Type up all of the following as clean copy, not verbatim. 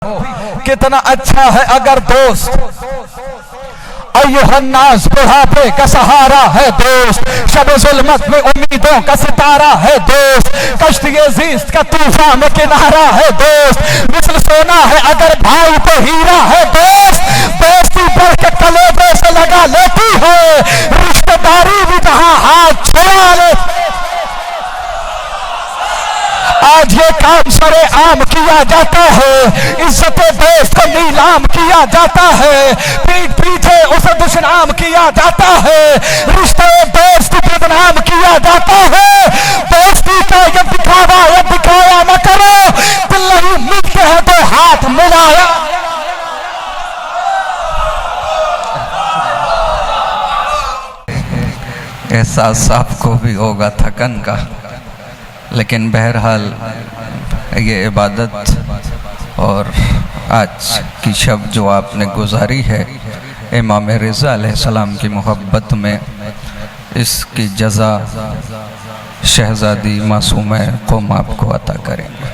कितना अच्छा है अगर दोस्त अय्युहन्नास बुढ़ापे का सहारा है दोस्त, शब जुल्मत में उम्मीदों का सितारा है दोस्त, कश्तिये ज़िस्त का तूफान में किनारा है दोस्त, मिस्र सोना है अगर भाई तो हीरा है दोस्त, दोस्ती बढ़ के कलेजे से लगा लेती है, रिश्तेदारी भी जहां हाथ छुड़ा ले। आज ये काम सरे आम किया जाता है, इज्जत दोस्त को नीलाम किया जाता है, पीठ पीछे उसे दुश्मन किया जाता है, रिश्ते दोस्त बदनाम किया जाता है। दोस्ती का ये दिखावा ये दिखाया न करो, दिल नहीं मिलते हैं तो हाथ मिलाया। एहसास आपको भी होगा थकन का, लेकिन बहरहाल ये इबादत और आज की शब जो आपने गुजारी है इमाम रिज़ा अलैहिस्सलाम की मोहब्बत में, इसकी जज़ा शहज़ादी मासूम कौम आपको अता करेंगे।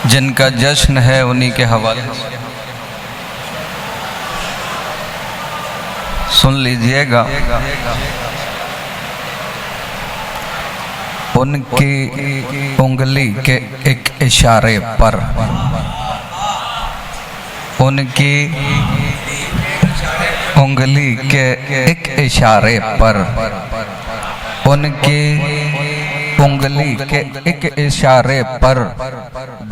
जिनका जश्न है उन्हीं के हवाले सुन लीजिएगा। उनकी उंगली के एक इशारे पर, उनकी उंगली के एक इशारे पर, उनकी उंगली के एक इशारे पर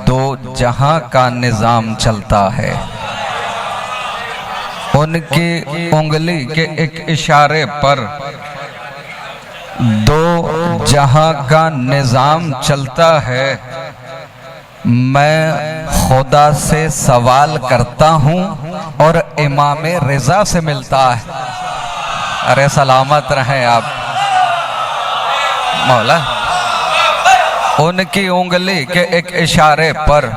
दो जहां का निजाम चलता है। उनकी उंगली के एक इशारे पर दो जहां का निजाम चलता है। मैं खुदा से सवाल करता हूं और इमाम रिज़ा से मिलता है। अरे सलामत रहें आप मौला। उनकी उंगली के एक इशारे पर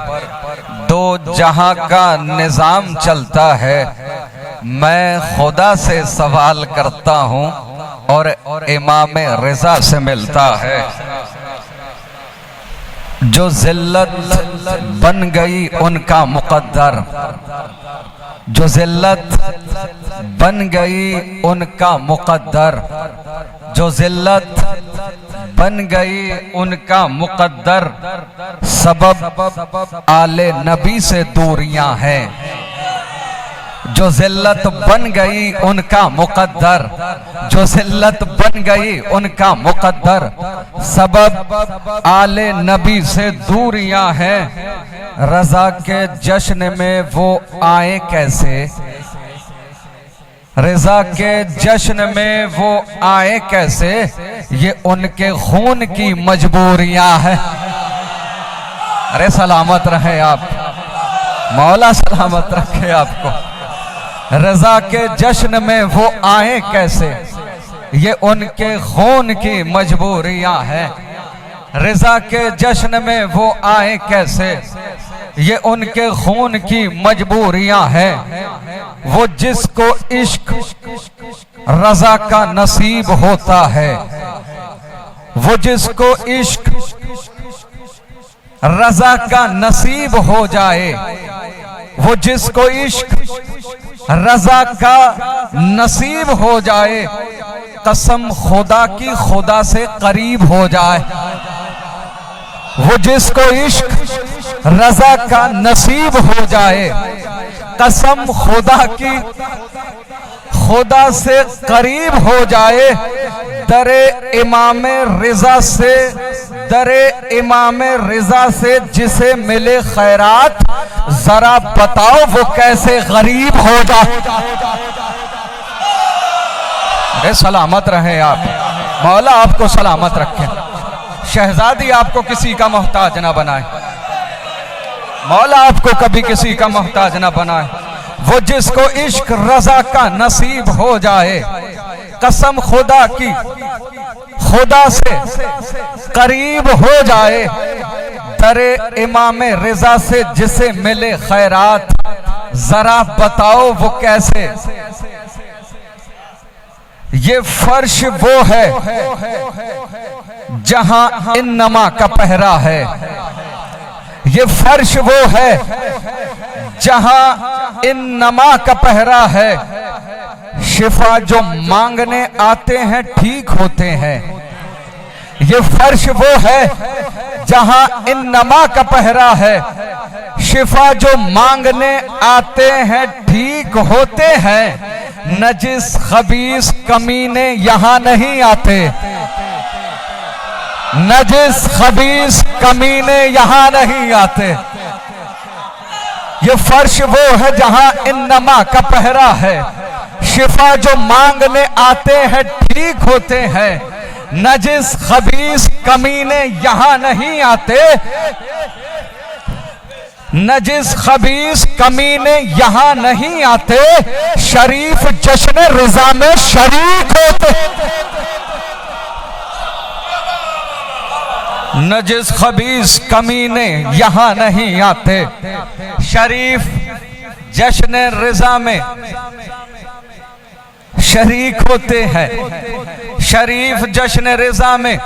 दो जहां का निजाम चलता है। मैं खुदा से सवाल करता हूं और इमाम रिज़ा से मिलता है। जो जिल्लत बन गई उनका मुक़द्दर, जो जिल्लत बन गई उनका मुक़द्दर, जो जिल्लत बन गई उनका मुक़द्दर, सबब आले नबी से दूरियां हैं। जो जिल्लत बन गई उनका मुक़द्दर, जो जिल्लत बन गई उनका मुक़द्दर, सबब आले नबी से दूरियां हैं। रज़ा के जश्न में वो आए कैसे, रज़ा के जश्न में वो आए कैसे, ये उनके खून की मजबूरियां हैं। अरे सलामत रहे आप मौला, सलामत रखे आपको। रज़ा के जश्न में वो आए कैसे, ये उनके खून की मजबूरियां हैं। रज़ा के जश्न में वो आए कैसे, ये उनके खून की मजबूरियां हैं। वो जिसको इश्क रज़ा का नसीब होता है, वो जिसको इश्क रज़ा का नसीब हो जाए, वो जिसको इश्क रज़ा का नसीब हो जाए, कसम खुदा की खुदा से करीब हो जाए। वो जिसको इश्क रज़ा का नसीब हो जाए, कसम खुदा की खुदा से करीब हो जाए। दरे इमाम रिज़ा से, दरे इमाम रिज़ा से जिसे मिले खैरात, जरा बताओ वो कैसे गरीब हो जाए। अरे सलामत रहे आप मौला, आपको सलामत रखे। शहजादी आपको किसी का मोहताज ना बनाए मौला, आपको कभी किसी का मोहताज ना बनाए। वो जिसको इश्क रज़ा का नसीब हो जाए, कसम खुदा की खुदा से करीब हो जाए। दरे इमाम रिज़ा से जिसे मिले खैरात, जरा बताओ वो कैसे। ये फर्श वो है जहां इन्नमा का पहरा है, ये फर्श वो है जहां इन नमा का पहरा है, शिफा जो मांगने आते हैं ठीक होते हैं। ये फर्श वो है जहां इन नमा का पहरा है, शिफा जो मांगने आते हैं ठीक होते हैं। नजिस खबीस कमीने यहां नहीं आते, नजिस खबीस कमीने यहां नहीं आते। ये फर्श वो है जहां इन नमा का पहरा है, शिफा जो मांगने आते हैं ठीक होते हैं। नजिस खबीस कमीने यहां नहीं आते, नजिस खबीस कमीने यहां नहीं आते। शरीफ जश्न रिजा में शरीक होते, नजिस खबीस कमीने यहां नहीं आते। शरीफ जश्न रिजा में शरीक होते हैं। शरीफ जश्न रिजा में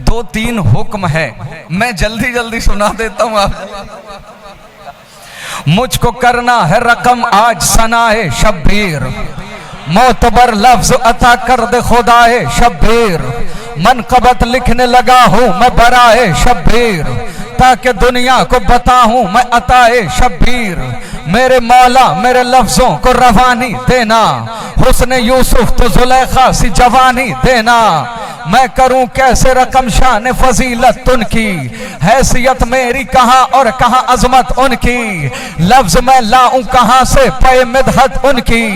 2-3 हुक्म है, मैं जल्दी जल्दी सुना देता हूं आप। मुझको करना है रकम आज सनाए शब्बीर, मोतबर लफ्ज अता कर दे खुदाए शब्बीर। मनकबत लिखने लगा हूं मैं बराए शब्बीर, ताकि दुनिया को बताऊं मैं अताए शब्बीर। मेरे मौला मेरे लफ्जों को रवानी देना, हुस्न यूसुफ तो जुलेखा सी जवानी देना। मैं करूं कैसे रकम शान फजीलत उनकी, हैसियत मेरी कहां और कहां अजमत उनकी। लफ्ज मैं लाऊं कहां से पे मिदहत उनकी,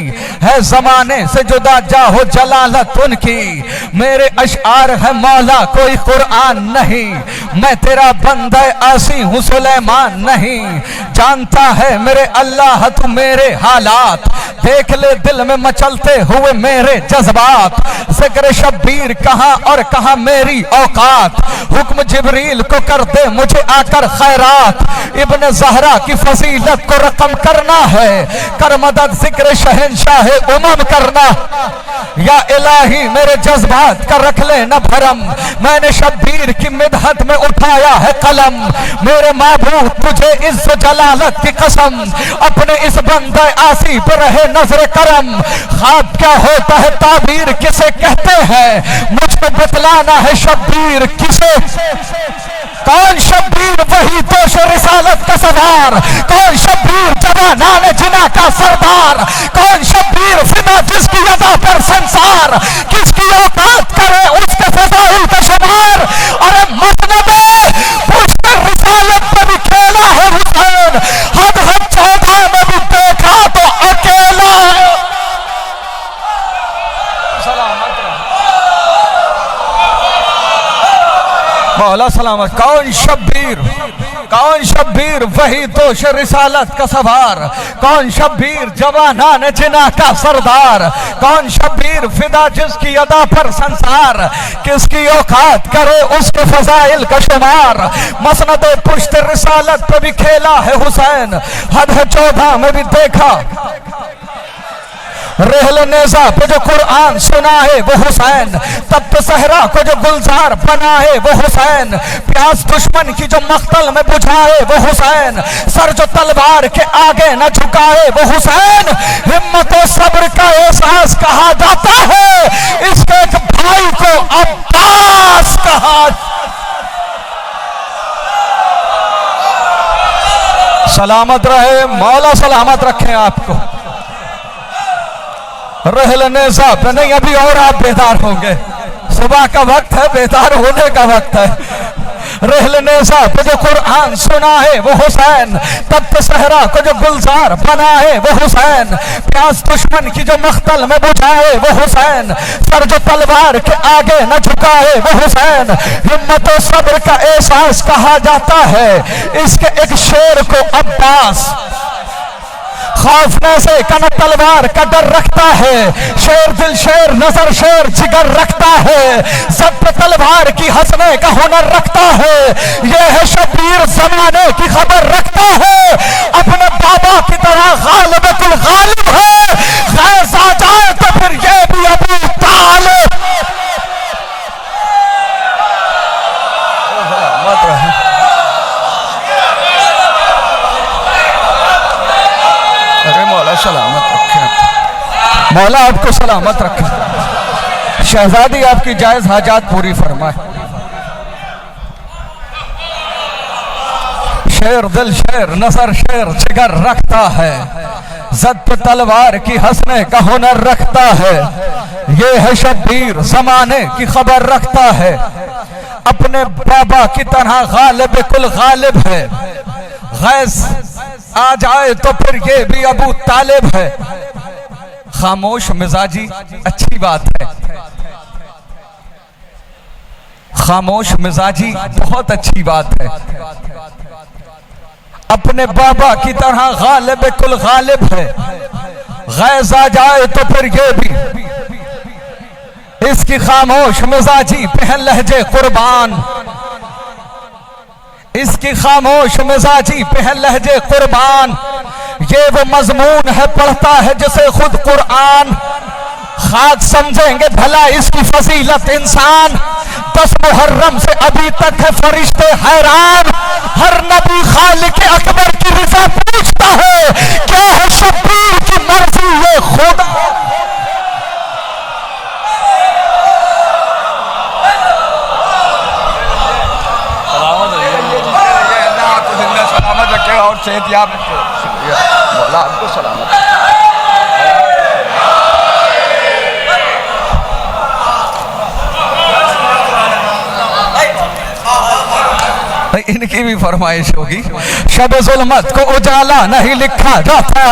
है जमाने से जुदा जाहो जलालत उनकी। मेरे अशआर है मौला कोई कुरान नहीं, मैं तेरा बंदा आसी हूं सुलेमान नहीं। जानता है मेरे अल्लाह तू मेरे हालात, देख ले दिल में मचलते हुए मेरे जज्बात। जिक्र शब्बीर कहां और कहां मेरी औकात, हुक्म जिब्रील को कर दे मुझे आकर खैरात। इब्न ज़हरा की फजीलत को रकम करना है, कर मदद जिक्र शहंशाह उमम करना। या इलाही मेरे जज्बात का रख ले न भरम, मैंने शब्बीर की मिदहत में उठाया है कलम। मेरे महबूब तुझे इज्जत जलालत की कसम, अपने इस बंदे आसी पर रहे नजर करम। ख्वाब क्या होता है ताबीर किसे कहते हैं, मुझको बतलाना है शब्बीर किसे। कौन शब्बीर वही दोष रिसालत का सवार, कौन शब्बीर जवानान जिना का सरदार। कौन शब्बीर फिदा जिसकी अदा पर संसार, किसकी औकात करे उसके फजाइल का शुमार। अरे मतनबे पुष्कर रिसालत में भी खेला है हुसैन, हद 14 में भी देखा तो अकेला है। मौला सलामत। कौन शब्बीर, कौन शब्बीर वही दोष रिसालत का सवार। कौन शब्बीर जवानान जिना का सरदार, कौन शब्बीर फिदा जिसकी अदा पर संसार, किसकी औकात करे उसके फजाइल का शुमार। मसनद पुश्त रिसालत पे भी खेला है हुसैन, हद 14 में भी देखा। रहल नेजा पे जो कुरान सुना है वो हुसैन, तब तो सहरा को जो गुलजार बना है वो हुसैन। प्यास दुश्मन की जो मख्तल में बुझाए वो हुसैन, सर जो तलवार के आगे न झुकाए वो हुसैन। हिम्मत और सब्र का एहसास कहा जाता है, इसके एक भाई को अब्बास कहा। सलामत रहे मौला, सलामत रखें आपको। रहल नेज़ा पे नहीं, अभी और आप बेदार होंगे, सुबह का वक्त है, बेदार होने का वक्त है। रहल नेज़ा पे जो कुरान सुना है वो हुसैन, तब तो सहरा को जो गुलजार बना है वो हुसैन। प्यास दुश्मन की जो मख्तल में बुझाए वो हुसैन, सर जो तलवार के आगे न झुकाए वो हुसैन। हिम्मत और सब्र का एहसास कहा जाता है, इसके एक शेर को अब्बास। खौफने से कन तलवार का डर रखता है, शेर दिल शेर नजर शेर जिगर रखता है, सब पे तलवार की हंसने का हुनर रखता है। यह है शब्बीर जमाने की खबर रखता है, अपने बाबा की तरह गालिब कुल गालिब है। गैस आ जाए तो फिर ये भी अबू तालिब। मौला सलामत रखे, मौला आपको सलामत रखे। शहजादी आपकी जायज हाजात पूरी फरमाए। शेर दिल शेर नजर शेर जिगर रखता है, जद पे तलवार की हंसने का हुनर रखता है। ये है शब्बीर जमाने की खबर रखता है, अपने बाबा की तरह गालिब कुल गालिब है। गैस आ जाए तो फिर ये भी अबू तालिब है। खामोश मिजाजी अच्छी बात है, खामोश मिजाजी बहुत अच्छी बात है। अपने बाबा की तरह गालिब कुल गालिब है। गैस आ जाए तो फिर ये भी, इसकी खामोश मिजाजी पहन लहजे कुर्बान, इसकी खामोश मिजाजी पहन लहजे कुर्बान। ये वो मजमून है पढ़ता है जिसे खुद कुरान। खाक समझेंगे भला इसकी फजीलत इंसान, 10 मुहर्रम से अभी तक है फरिश्ते हैरान। हर नबी खालिक अकबर की रिजा पूछता है, क्या है शब्बीर की मर्जी ये खुदा। सलामत रखे और सेहतियाब रखे, मौला आपको सलामत। इनकी भी फरमाइश होगी। शब जुल्मत को उजाला नहीं लिखा जाता,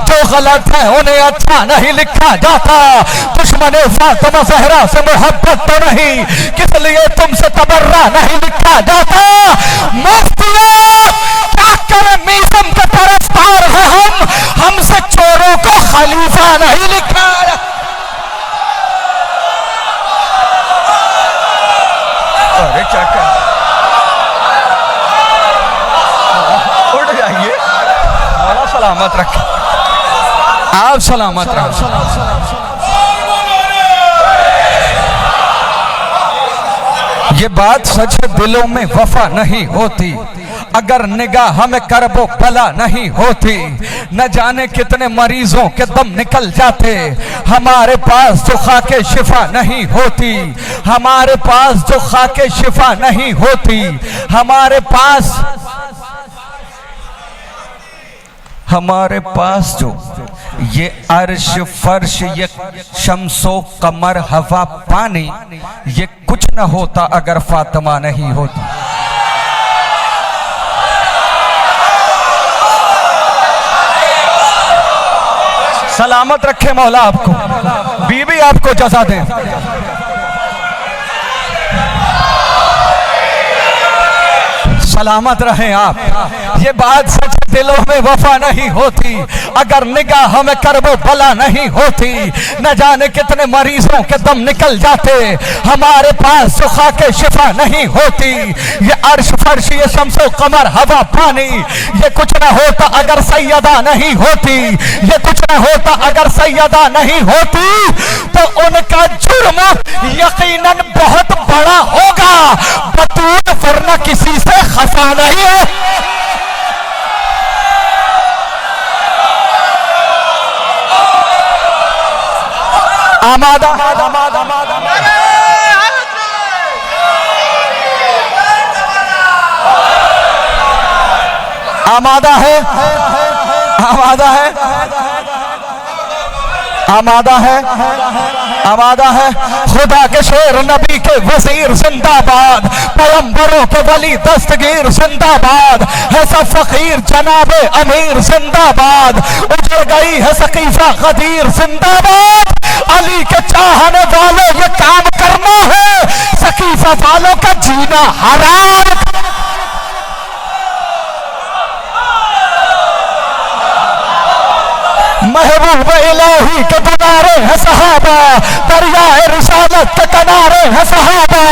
जो गलत है उन्हें अच्छा नहीं लिखा जाता। दुश्मने फातिमा ज़हरा से मोहब्बत तो नहीं, किस लिए तुमसे तबर्रा नहीं लिखा जाता। मुफ्तिया क्या करें मीज़म के तरफदार है हमसे चोरों को खलीफा नहीं लिखा। अरे क्या कर सलामत रखे, आप सलामत रखें। ये बात सच है दिलों में वफा नहीं होती, अगर निगाह में करबो बला नहीं होती। न जाने कितने मरीजों के दम निकल जाते, हमारे पास जो खाके शिफा नहीं होती, हमारे पास जो खाके शिफा नहीं होती। हमारे पास जो ये अर्श फर्श ये शम्सो कमर हवा पानी, ये कुछ न होता अगर फातिमा नहीं होती। सलामत रखे मौला आपको, बीबी आपको जज़ा दे। सलामत रहें आप। ये बात सच दिलों में वफा नहीं होती, अगर निगाह में करबो बला नहीं होती। न जाने कितने मरीजों के दम निकल जाते, हमारे पास जो खाके शिफा नहीं होती। ये अर्श फर्श ये शम्सो कमर हवा पानी, ये कुछ न होता अगर सैयदा नहीं होती। ये कुछ न होता अगर सैयदा नहीं होती, तो उनका जुर्म यकीनन बहुत बड़ा होगा। बतूल वरना किसी से खफा नहीं है। आमादा आमादा है, आमादा है, आमादा है, आमादा है। खुदा के शेर नबी के वजीर जिंदाबाद, पैगंबरों के वली दस्तगीर जिंदाबाद। है सब फकीर जनाबे अमीर जिंदाबाद, उजड़ गई है सकीफा गदीर जिंदाबाद। अली के चाहने वालों ये काम करना है, सकीफा वालों का जीना हराम। महबूब इलाही के किनारे है सहाबा, दरियाए रिसालत के किनारे है सहाबा।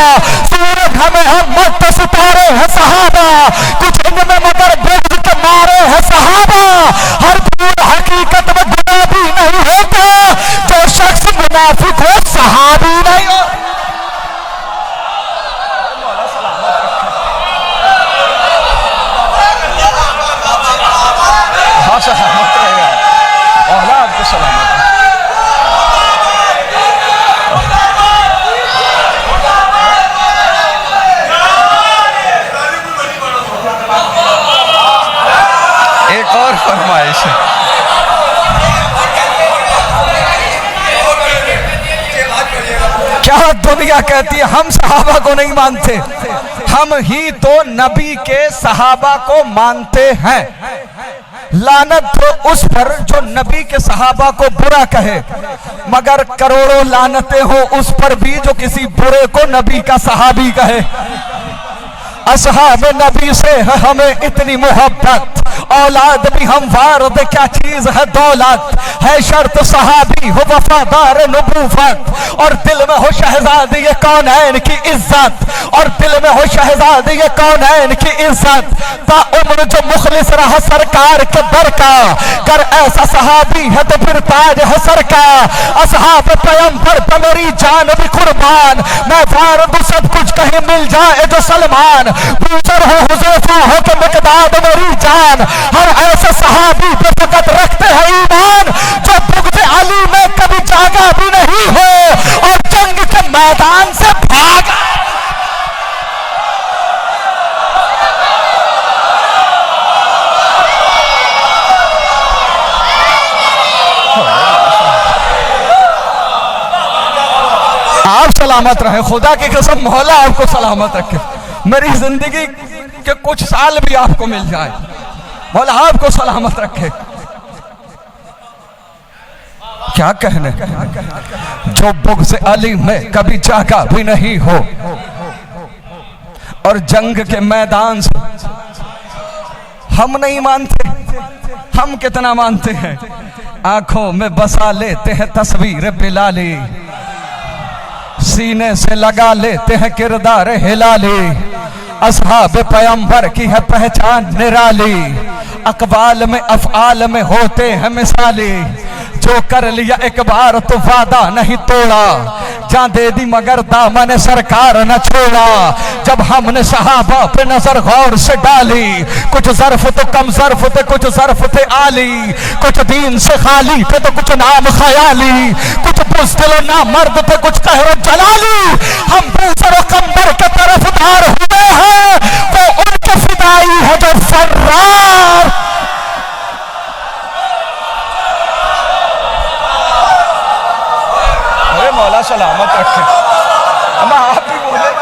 सूरज हमें हम मत सितारे है सहाबा, कुछ इनमें मगर बुर्ज के मारे है सहाबा। हर फूल हकीकत में गुलाबी नहीं होता, जो शख्स मुनाफिक हो सहाबी नहीं हो। फरमाइश है। क्या दुनिया कहती है हम सहाबा को नहीं मानते, हम ही तो नबी के सहाबा को मानते हैं। लानत तो उस पर जो नबी के सहाबा को बुरा कहे, मगर करोड़ों लानतें हो उस पर भी जो किसी बुरे को नबी का सहाबी कहे। असहाब नबी से है हमें इतनी मोहब्बत, औलाद भी हम वारद क्या चीज है दौलत, है शर्त सहाबी हो वफादार नबूवत, और दिल में हो शहजादी ये कौनैन की इज्जत, और दिल में हो शहजादी ये कौनैन की इज्जत। ता उम्र जो मुखलिस रहा सरकार के दर का, कर ऐसा सहाबी है तो फिर ताज है सर का। असहाब पैगंबर पे मेरी जान भी कुर्बान, मैं वारद सब कुछ कहीं मिल जाए जो सलमान, बूचर हो हुज़ैफा हो के मिक़दाद मेरी जान। हर ऐसे सहाबी पे फकत रखते हैं ईमान, जो बुग़्ज़ अली में कभी जागा भी नहीं हो और जंग के मैदान से भागा। आप सलामत रहे, खुदा की कसम मौला आपको सलामत रखे। मेरी जिंदगी के कुछ साल भी आपको मिल जाए, मौला आपको सलामत रखे। क्या कहने, जो बुग़्ज़ अली में कभी जागा भी नहीं हो और जंग के मैदान से हम नहीं मानते। हम कितना मानते हैं, आंखों में बसा लेते हैं तस्वीर बिलाली, सीने से लगा लेते हैं किरदार हिलाली। असहाब पैगंबर की है पहचान निराली, अकबाल में अफ़आल में होते हैं मिसाली। जो कर लिया एक बार तो वादा नहीं तोड़ा, जान दे दी मगर दामन सरकार न छोड़ा। जब हमने सहाबा पे नजर गौर से डाली, कुछ ज़र्फ तो कम ज़र्फ थे, कुछ ज़र्फ थे आली, कुछ दीन से खाली थे तो कुछ नाम ख्याली, कुछ बुज़दिल ना मर्द थे कुछ कहर जलाली। हम दूसरे कंबर के तरफदार हुए हैं, वो उनके फिदाई है जो फर्रार। अरे मौला सलामत रखे, अब आप भी बोले।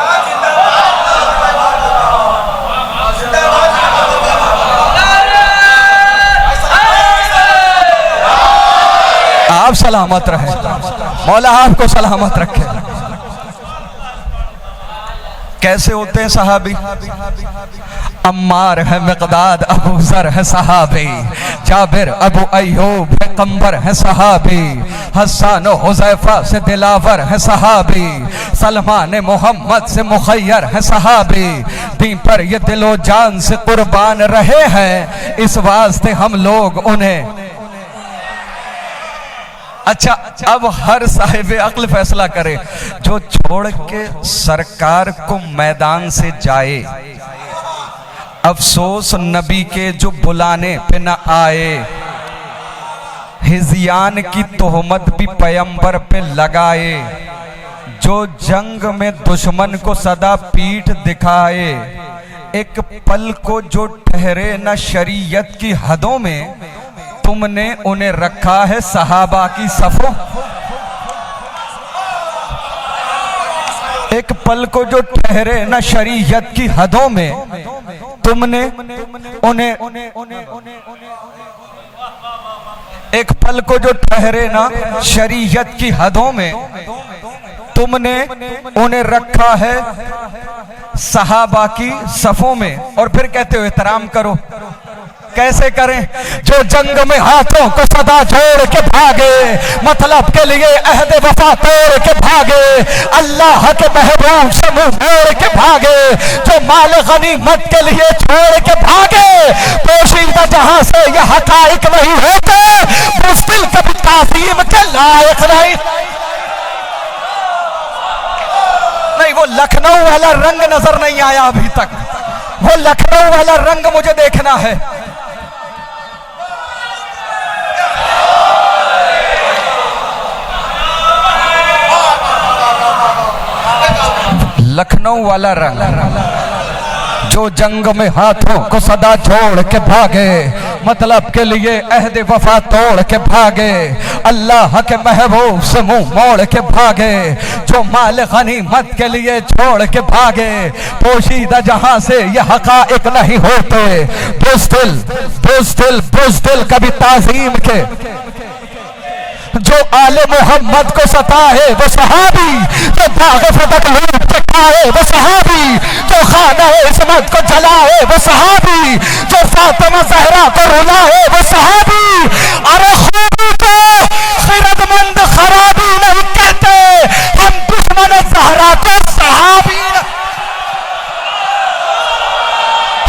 आप सलामत रहे, मौला आपको सलामत रखे। कैसे होते हैं सहाबी? अम्मार है मिक़दाद, अबू ज़र है सहाबी, जाबिर अबू अय्यूब है कंबर है सहाबी, हसन हुज़ैफा से दिलावर है सहाबी, सलमान मोहम्मद से मुखय्यर है सहाबी। दीन पर ये दिलो जान से कुर्बान रहे हैं, इस वास्ते हम लोग उन्हें। अच्छा, अब हर साहिब अक्ल फैसला करे, जो छोड़ के सरकार को मैदान से जाए, अफसोस नबी के जो बुलाने पे न आए, हिज़ियान की तोहमत भी पैगंबर पे लगाए, जो जंग में दुश्मन को सदा पीठ दिखाए, एक पल को जो ठहरे न शरीयत की हदों में, तुमने उन्हें रखा है सहाबा की सफों। एक पल को जो ठहरे न शरीयत की हदों में, तुमने उन्हें एक पल को जो ठहरे न शरीयत की हदों में, तुमने उन्हें रखा है सहाबा की सफों में। और फिर कहते हो एहतराम करो, कैसे करें? जो जंग में हाथों को सदा जोड़ के भागे, मतलब के लिए अहद वफा तोड़ के भागे, अल्लाह के महबूब से मुंह मोड़ के भागे, जो माल गनीमत के लिए छोड़ के भागे, पोशीदा जहां से यह हकाइक नहीं होते, मुश्किल कभी ताज़ीम के लायक नहीं। नहीं, वो लखनऊ वाला रंग नजर नहीं आया अभी तक, वो लखनऊ वाला रंग मुझे देखना है। लखनऊ वाला रंग जो जंग में हाथों को सदा जोड़ के भागे, मतलब के लिए अहद वफा तोड़ के भागे, अल्लाह के महबूब से मुंह मोड़ के भागे, जो माल गनीमत के लिए छोड़ के भागे, पोशीदा जहां से ये हकाइक नहीं होते। बुज़दिल बुज़दिल बुज़दिल कभी ताज़ीम के, जो आले मोहम्मद को सताए वो सहाबी, जो बाग़ फदक लूट के खाए वो सहाबी, जो खाना इस्मत को जलाए वो सहाबी, जो फातिमा ज़हरा को रुलाए वो सहाबी। अरे खूबी को खिरदमंद खराबी नहीं कहते, हम दुश्मन ज़हरा को सहाबी।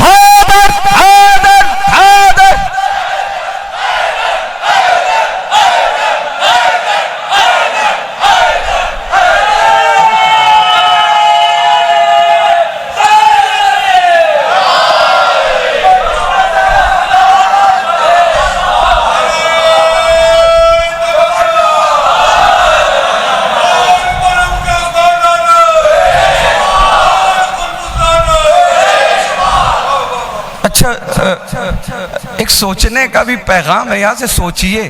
हैदर हैदर हैदर एक सोचने का भी पैगाम है, यहाँ से सोचिए,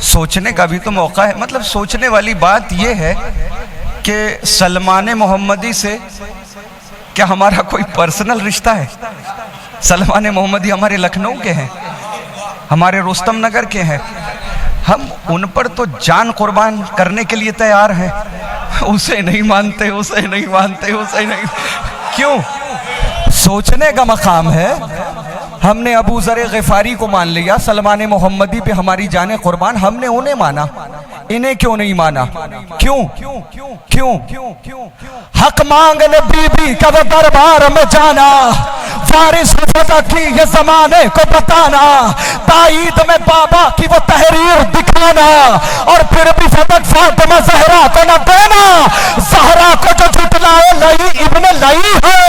सोचने का भी तो मौका है। मतलब सोचने वाली बात यह है कि सलमान मोहम्मदी से क्या हमारा कोई पर्सनल रिश्ता है? सलमान मोहम्मदी हमारे लखनऊ के हैं, हमारे रुस्तम नगर के हैं, हम उन पर तो जान कुर्बान करने के लिए तैयार हैं। उसे नहीं मानते, उसे नहीं मानते, उसे नहीं, क्यों? सोचने का मकाम है। हमने अबू ज़र ग़िफ़ारी को मान लिया, सलमान मोहम्मदी पे हमारी जाने कुर्बान, हमने उन्हें माना, इन्हें क्यों नहीं माना? क्यों क्यों क्यों? हक मांगने बीबी का वो दरबार में जाना, वारिस फतह की ये जमाने को बताना, ताईद में बाबा की वो तहरीर दिखाना, और फिर भी फतह फातिमा ज़हरा को न देना। ज़हरा को जो झुटलाए लई इब्न लई है,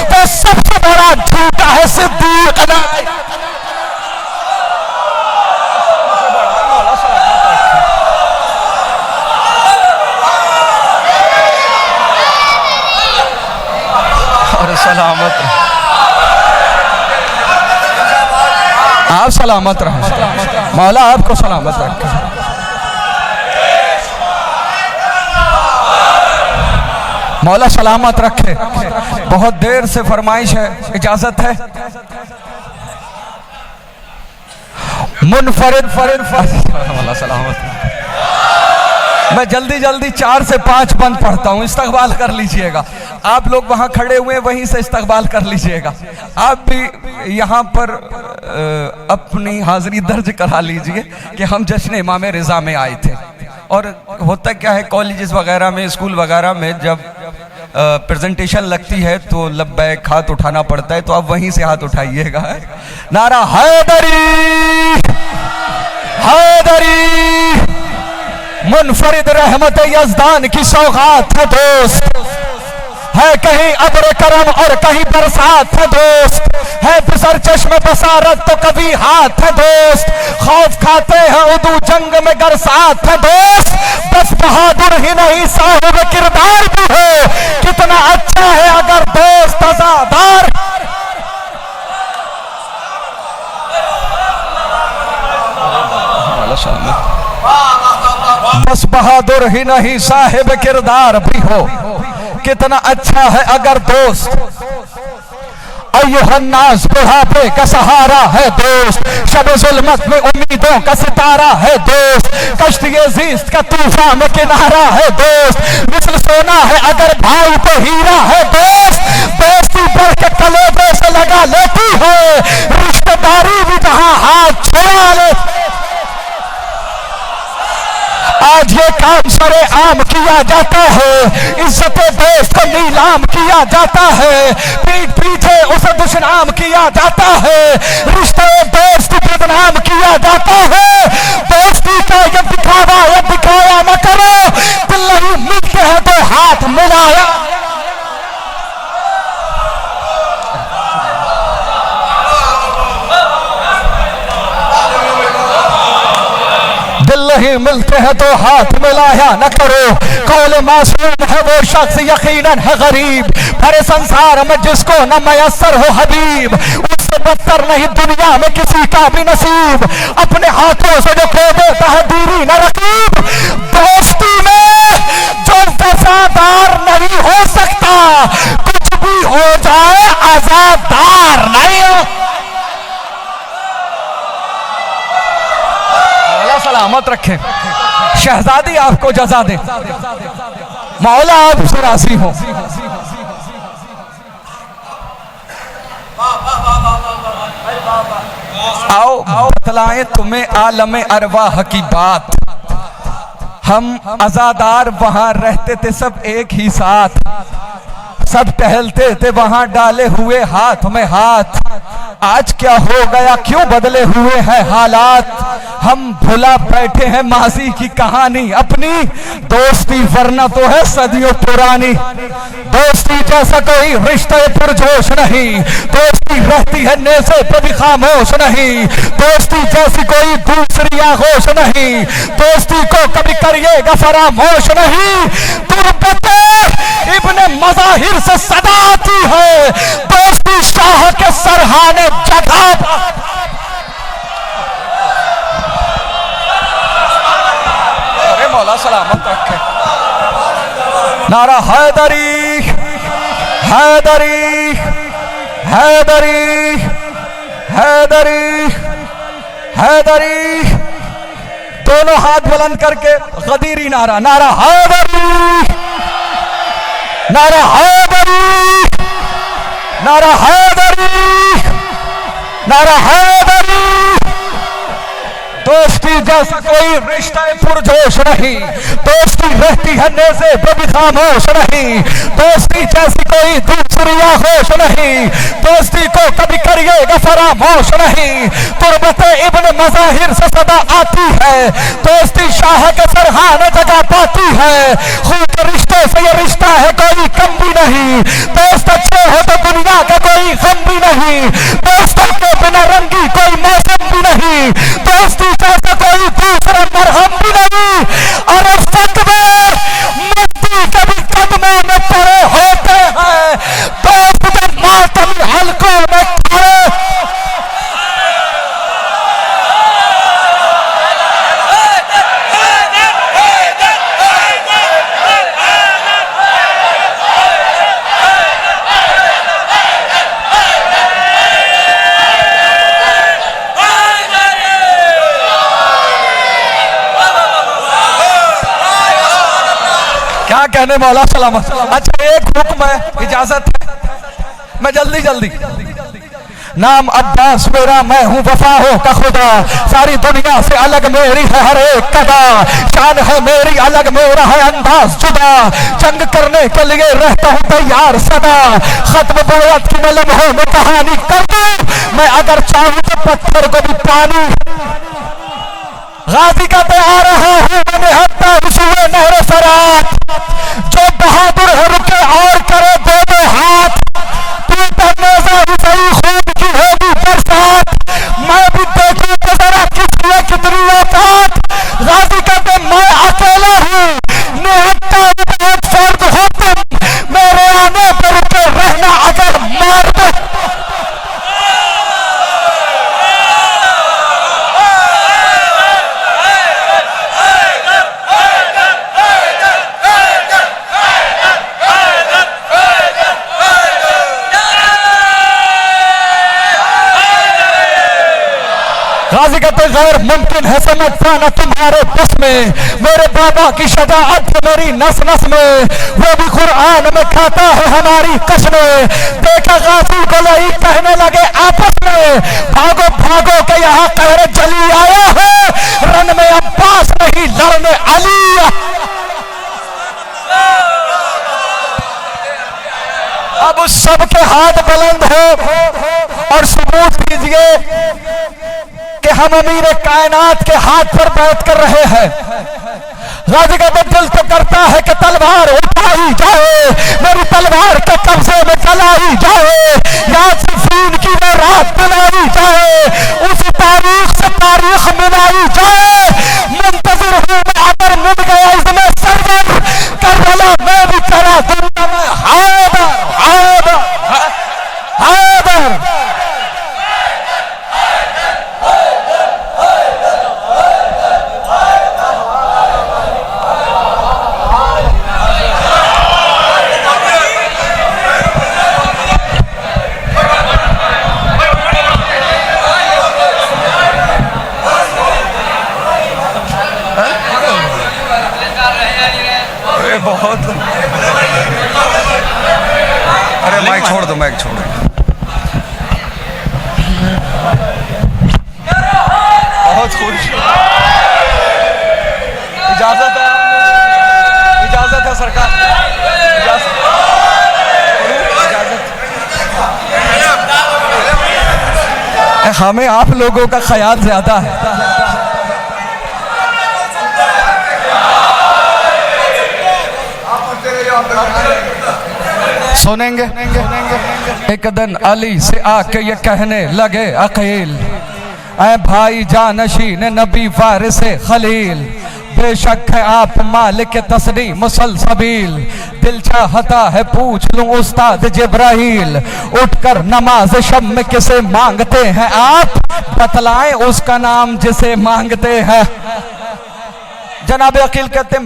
वो सबसे बड़ा झूठा है सिद्दीक ना। और सलामत आप सलामत रहें, मौला आपको सलामत रखे। मौला सलामत रखे। बहुत देर से फरमाइश है, इजाजत है? मुनफरिद मौला सलामत। मैं जल्दी जल्दी 4 से 5 बंद पढ़ता हूँ, इस्तकबाल कर लीजिएगा। आप लोग वहाँ खड़े हुए वहीं से इस्तकबाल कर लीजिएगा। आप भी यहाँ पर अपनी हाजिरी दर्ज करा लीजिए कि हम जश्न इमाम रिज़ा में आए थे। और होता क्या है, कॉलेजेस वगैरह में, स्कूल वगैरह में जब प्रेजेंटेशन लगती है तो लब्बैक हाथ उठाना पड़ता है, तो आप वहीं से हाथ उठाइएगा। नारा हैदरी हैदरी, मुनफरिद रहमत यज़दान की सौगात है दोस्त, है कहीं अब्र करम और कहीं बरसात है दोस्त, है फिसर चश्मे बसारत तो कभी हाथ है दोस्त, खौफ खाते हैं उदू जंग में गर साथ है दोस्त, बस बहादुर ही नहीं साहिब किरदार भी हो, कितना अच्छा है अगर दोस्त अज़ादार। बस बहादुर ही नहीं साहिब किरदार भी हो, कितना अच्छा है अगर दोस्त। अय्युहन्नास बुढ़ापे का सहारा है दोस्त, शब जुल्मत में उम्मीदों का सितारा है दोस्त, कश्तिए ज़ीस्त का तूफान में किनारा है दोस्त, मिस्र सोना है अगर भाई तो हीरा है दोस्त, दोस्ती बढ़ के कलेजे से लगा लेती है, रिश्तेदारी भी जहां हाथ छुड़ा ले। आज ये काम सरे आम किया जाता है, इज्जत दोस्त को नीलाम किया जाता है, पीठ पीछे उसे दुश्मन किया जाता है, रिश्ते दोस्त बदनाम किया जाता है। दोस्ती का ये दिखावा या दिखाया न करो, दिल नहीं मिलते हैं तो हाथ मिलाया। दिल नहीं मिलते हैं तो हाथ मिलाया न करो। कौल मासूम है वो शख्स यकीनन है गरीब, भरे संसार में जिसको न मयसर हो हबीब। उससे बदतर नहीं दुनिया में किसी का भी नसीब, अपने हाथों से जो खो देता है दूरी न रकीब। दोस्ती में जो वफादार नहीं हो सकता, कुछ भी हो जाए आजादार नहीं हो। मौला सलामत रखे, शहजादी आपको जजा दे, मौला आपसे राजी हो। आओ बतलाएं तुम्हें आलम अरवाह की बात, हम आजादार वहां रहते थे सब एक ही साथ, सब टहलते थे वहां डाले हुए हाथ में हाथ। आज क्या हो गया, क्यों बदले हुए हैं हालात, हम भुला बैठे हैं माजी की कहानी अपनी। दोस्ती वरना तो है सदियों पुरानी, दोस्ती जैसा कोई रिश्ते पुरजोश नहीं, दोस्ती रहती है नेज़े पे भी खामोश नहीं, दोस्ती जैसी कोई दूसरी आगोश नहीं, दोस्ती को कभी करिएगा फरामोश नहीं। तुरबते इब्ने मज़ाहिर से सदा आती है, दोस्ती शाह के सरहाने जगह पर। अरे मौला सलामत रखे। नारा हैदरी हैदरी हैदरी हैदरी हैदरी, दोनों हाथ बुलंद करके गदीरी नारा, नारा हैदरी, नारा हैदरी, नारा हैदरी, नारा हैदरी। दोस्ती जैसा कोई रिश्ता पुरजोश नहीं, दोस्ती रहती है नेज़े पे भी खामोश नहीं, दोस्ती जैसी कोई दूसरी आगोश नहीं, दोस्ती को कभी करिएगा फरामोश नहीं। तुरबते इब्ने मज़ाहिर से सदा आती है, दोस्ती शाह के सरहाने जगह पाती है। खून के रिश्ते से ये रिश्ता है कोई कम भी नहीं, दोस्त अच्छे हो तो दुनिया का कोई गम भी नहीं, दोस्तों के बिना रंगी कोई मौसम भी नहीं, दोस्ती जैसा कोई दूसरा मरहम भी नहीं। और फतवे मुफ्ती के भी कदमों में पड़े होते हैं, दोस्त जब मातम हल्कों में खड़े। क्या कहने मौला सलामत। अच्छा एक हुक्म है, इजाजत है, मैं जल्दी जल्दी। नाम अब्बास मेरा, मैं हूँ वफा हो का खुदा, सारी दुनिया से अलग मेरी है हर एक कदा, शान है मेरी अलग मेरा है अंदाज जुदा, जंग करने के लिए रहता हूँ तैयार सदा, खत्म बुनियाद की मैं लम्हों में कहानी कर दूं, मैं अगर चाहूँ तो पत्थर को भी पानी। गाजी का आ रहा हूँ मैंने हत्ता हुए नहर फरात, जो बहादुर है रुके और करे दो दो हाथ, तू तन्नेज़ा हुसैन खून की होगी बरसात, मैं भी देखूं तो जरा किस लिए कितनी औकात। गाजी कहते मैं अकेला हूँ, निहत्ता बहुत फर्द हो तुम, मेरे आने पर रुके रहना अगर मार दो। गाजी कहते गैर मुमकिन है समझ पाना तुम्हारे बस में, मेरे बाबा की शजाअत मेरी नस नस में, वो भी कुरान में खाता है हमारी कसमें। देखा गाजी को लई कहने लगे आपस में, भागो भागो के यहाँ कहर जली आया है, रन में अब्बास नहीं लड़ने अली। अब उस सबके हाथ बुलंद हो और सबूत दीजिए कि हम अमीर कायनात के हाथ पर बैठ कर रहे हैं। गाजी का दिल तो करता है कि तलवार उठाई जाए, मेरी तलवार के कब्जे में चलाई जाए, यासीन की वो रात बनाई जाए, उस तारीख से तारीख मिलाई जाए। मुंतज़िर हमें आप लोगों का ख्याल ज्यादा है। सुनेंगे। एक दिन अली से आके ये कहने लगे अकील, ऐ भाई जानशीन नबी वारिस खलील, बेशक है आप मालिक तस्नी मुसलसबील, दिल चाहता है पूछ लूं उस्ताद जिब्राइल, उठकर नमाज शब में किसे मांगते हैं आप, बतलाएं उसका नाम जिसे मांगते हैं। जनाब अकील कहते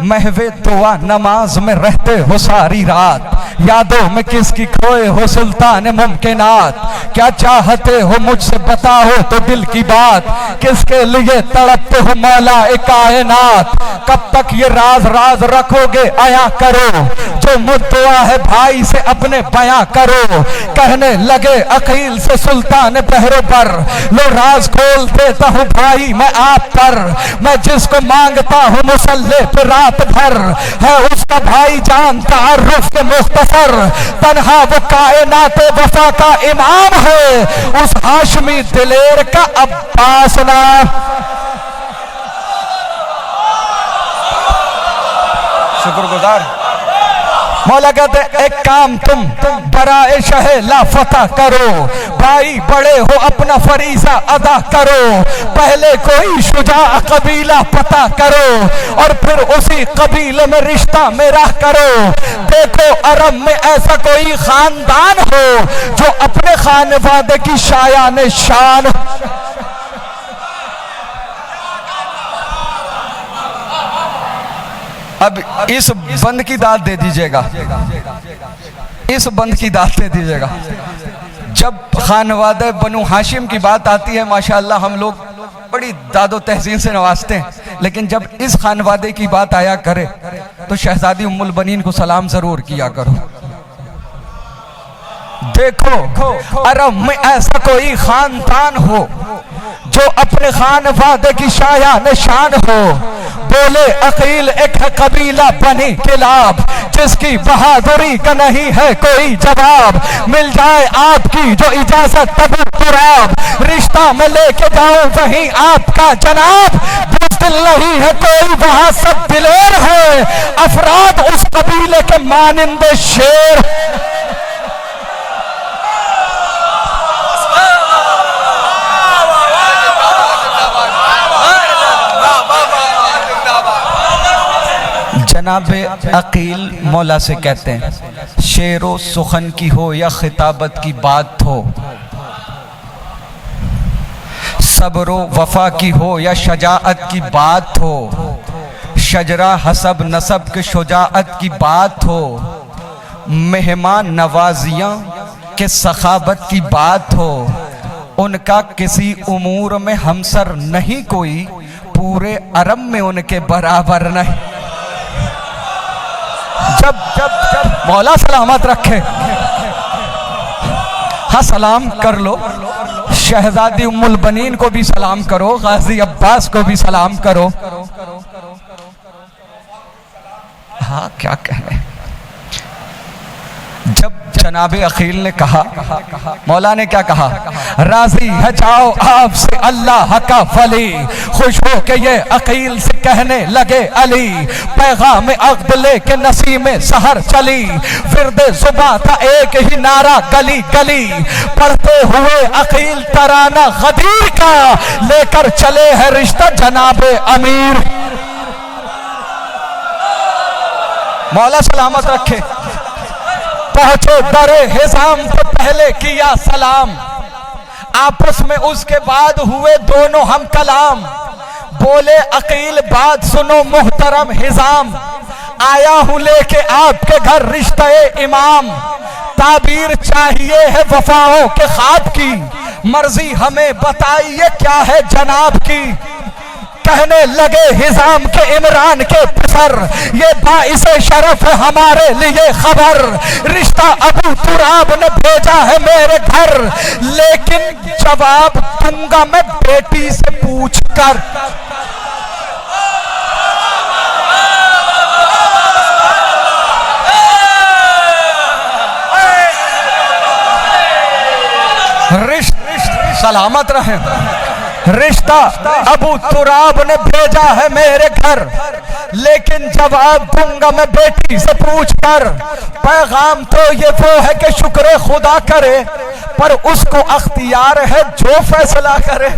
महवे दुआ नमाज में रहते हो सारी रात, यादों में किसकी खोए हो सुल्तान मुमकिनात, क्या चाहते हो मुझसे बताओ तो दिल की बात, किसके लिए तड़पते हो मौला ए कायनात, कब तक ये राज राज रखोगे आया करो, जो मुद्दा है भाई से अपने बयां करो। कहने लगे अकील से सुल्तान पहरों पर, लो राज खोल देता हूँ भाई मैं आप पर, मैं जिसको मांगता हूँ मुसल्ले पे रात भर, है उसका भाई जान तारुफ के मुख्तसर, तन्हा वो कायनात वफा का इमाम है, उस हाशमी दिलेर का अब्बास नाम। शुक्रगुजार। मौला कहते एक काम तुम बराए शहे लाफता करो, भाई बड़े हो अपना फरीजा अदा करो, पहले कोई शुजा कबीला पता करो और फिर उसी कबीले में रिश्ता मेरा करो। देखो अरब में ऐसा कोई खानदान हो जो अपने खानवादे की शायान शान। अब इस बंद की दाद दे दीजिएगा, इस बंद की दाद दे दीजिएगा। जब खानवादे बनु हाशिम की बात आती है माशाअल्लाह हम लोग बड़ी दादो तहसीन से नवाजते हैं, लेकिन जब इस खानवादे की बात आया करे तो शहजादी उम्मुल बनीन को सलाम जरूर किया करो। देखो अरब में ऐसा कोई खानदान हो जो अपने खानवादे की शायान शान हो, बोले अकील एक है कबीला बनी किलाब, जिसकी बहादुरी का नहीं है कोई जवाब, मिल जाए आपकी जो इजाजत तभी तुराब, रिश्ता में लेके जाओ वहीं आपका जनाब, बुज़दिल नहीं है कोई वहां सब दिलेर है, अफराद उस कबीले के मानिंदे शेर। जनाब अकील मौला से कहते हैं शेरो सुखन की हो या खिताबत की बात हो, सब्रो वफा की हो या शजाअत की बात हो, शजरा हसब नसब के शुजाअत की बात हो, मेहमान नवाजियाँ के सखाबत की बात हो, उनका किसी उमूर में हमसर नहीं कोई, पूरे अरब में उनके बराबर नहीं। जब जब जब मौला सलामत रखे, हाँ सलाम कर लो, शहजादी उम्मुल बनीन को भी सलाम करो, गाजी अब्बास को भी सलाम करो। हाँ क्या कहने। जब जनाबे अकील ने कहा, मौला ने क्या कहा, राजी है जाओ आपसे अल्लाह का वली, खुश हो के ये अकील से कहने लगे अली, पैगाम अक़्द लेके नसीम सहर चली, फिरदे जुबा था एक ही नारा गली गली, पढ़ते हुए अकील तराना गदीर का, लेकर चले है रिश्ता जनाबे अमीर। मौला सलामत रखे। पहुंचे दरे हिजाम तो पहले किया सलाम, आपस में उसके बाद हुए दोनों हम कलाम, बोले अकील बात सुनो मुहतरम हिजाम, आया हूं लेके आपके घर रिश्ते इमाम, ताबीर चाहिए है वफाओं के ख्वाब की, मर्जी हमें बताइए क्या है जनाब की। कहने लगे हिजाम के इमरान के पिसर, ये बाइसे शरफ है हमारे लिए खबर, रिश्ता अबू तुराब ने भेजा है मेरे घर, लेकिन जवाब दूंगा मैं बेटी से पूछकर। सलामत रहे। रिश्ता अबू तुराब ने भेजा है मेरे घर, लेकिन जवाब दूंगा मैं बेटी से पूछ कर। पैगाम तो ये वो है कि शुक्र खुदा करे, पर उसको अख्तियार है जो फैसला करे।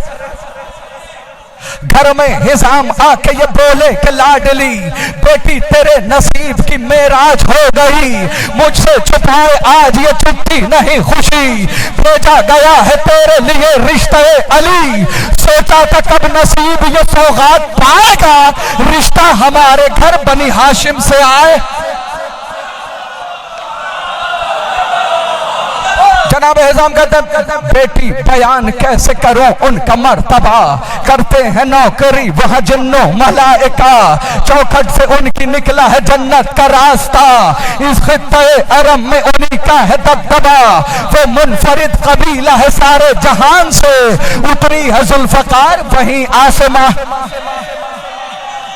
घर में हिजाम आके ये बोले कि लाडली बेटी तेरे नसीब की मेराज हो गई, मुझसे छुपाए आज ये छुट्टी नहीं खुशी, भेजा गया है तेरे लिए रिश्ते अली। सोचा था कब नसीब ये सौगात पाएगा, रिश्ता हमारे घर बनी हाशिम से आए। जनाब हिजाम कहते हैं बेटी बयान कैसे करूं उनका मर्तबा, करते हैं नौकरी वहां जिन्नो मलाइका, चौखट से उनकी निकला है जन्नत का रास्ता, इस खित्ते अरब में उन्हीं का है दबदबा, वो मुनफरिद कबीला है सारे जहान से, उतरी है जुल्फकार वहीं आसमां।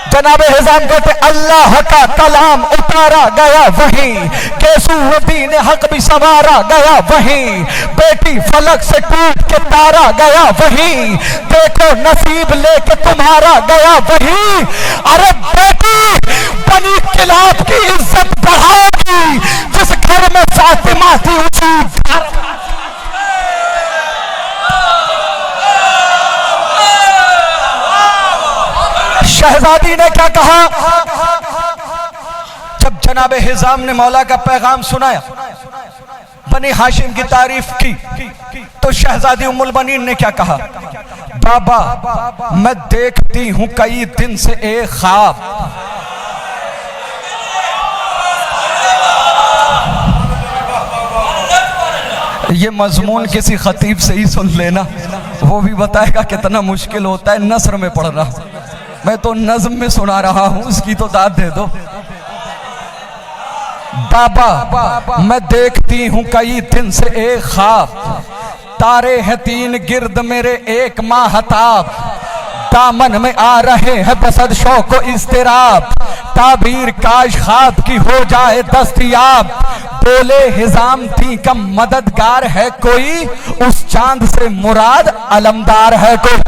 जनाब हिजाम कहते अल्लाह का कलाम उतारा गया वहीं, केसूरुद्दीन हक भी संवारा गया वहीं, बेटी फलक से टूट के तारा गया वहीं, देखो नसीब लेके तुम्हारा गया वहीं। अरे बेटी बनी किलाब की इज्जत बढ़ाओगी जिस घर में फातिमा थी उसी। शहजादी ने क्या कहा जब जनाब हिजाम ने मौला का पैगाम सुनाया, बनी हाशिम की तारीफ की, तो शहजादी उम्मुल बनीन ने क्या कहा, बाबा मैं देखती हूं कई दिन से एक ख्वाब, ये मजमून किसी खतीब से ही सुन लेना, वो भी बताएगा कितना मुश्किल होता है नस्र में पढ़ना। मैं तो नज़्म में सुना रहा हूं, उसकी तो दाद दे दो। बाबा मैं देखती हूं कई दिन से एक ख्वाब, तारे हैं तीन गिर्द मेरे एक माहताब, दामन में आ रहे हैं बसद शौक व इज़्तिराब, ताबीर काश ख्वाब की हो जाए दस्तयाब, बोले हिजाम थी कम मददगार है कोई, उस चांद से मुराद अलमदार है कोई।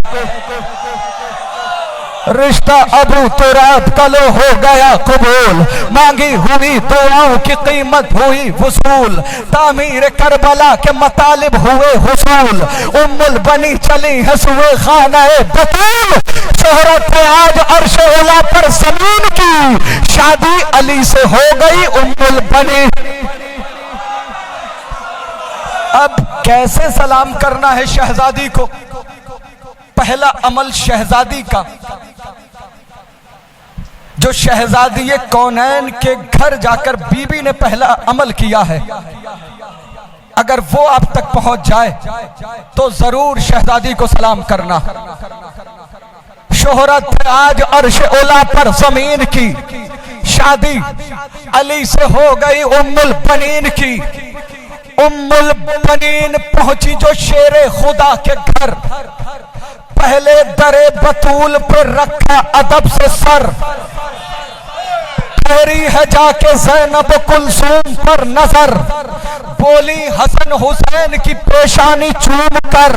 रिश्ता अबू तुराब कलो हो गया कबूल, मांगी हुई दुआओं की कीमत हुई वसूल, तामीर करबला के मतालिब हुए हुसूल, उम्मुल बनी चली है सुए खानाए बतूल, शोहरत है आज अर्श उला पर ज़मीन की, शादी अली से हो गई उम्मुल बनी। अब कैसे सलाम करना है शहजादी को? पहला अमल शहजादी का, जो शहजादी कौनैन के घर जाकर बीबी ने पहला अमल किया है, अगर वो आप तक पहुंच जाए तो जरूर शहजादी को सलाम करना। शोहरत आज अर्श ओला पर जमीन की, शादी अली से हो गई उम्मुल बनीन की। उम्मुल बनीन पहुंची जो शेरे खुदा के घर, पहले दरे बतूल पर रखा अदब से सर, फेरी है जाके ज़ैनब कुलसूम पर नजर, बोली हसन हुसैन की पेशानी चूम कर,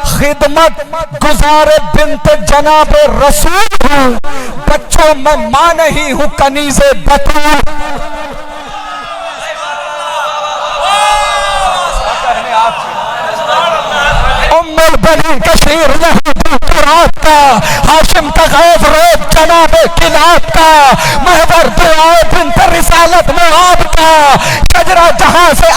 खिदमत गुजारे बिन्त जनाबे रसूल हूँ, बच्चों में मां नहीं हूँ कनीज़े बतूल। उम्मुल बनी कशीर नहीं तुराब का, हाशिम का गैब रोब जनाबे किलाब का, महवर दुआए बिन्त रिसालत मुआब का, कजरा जहां से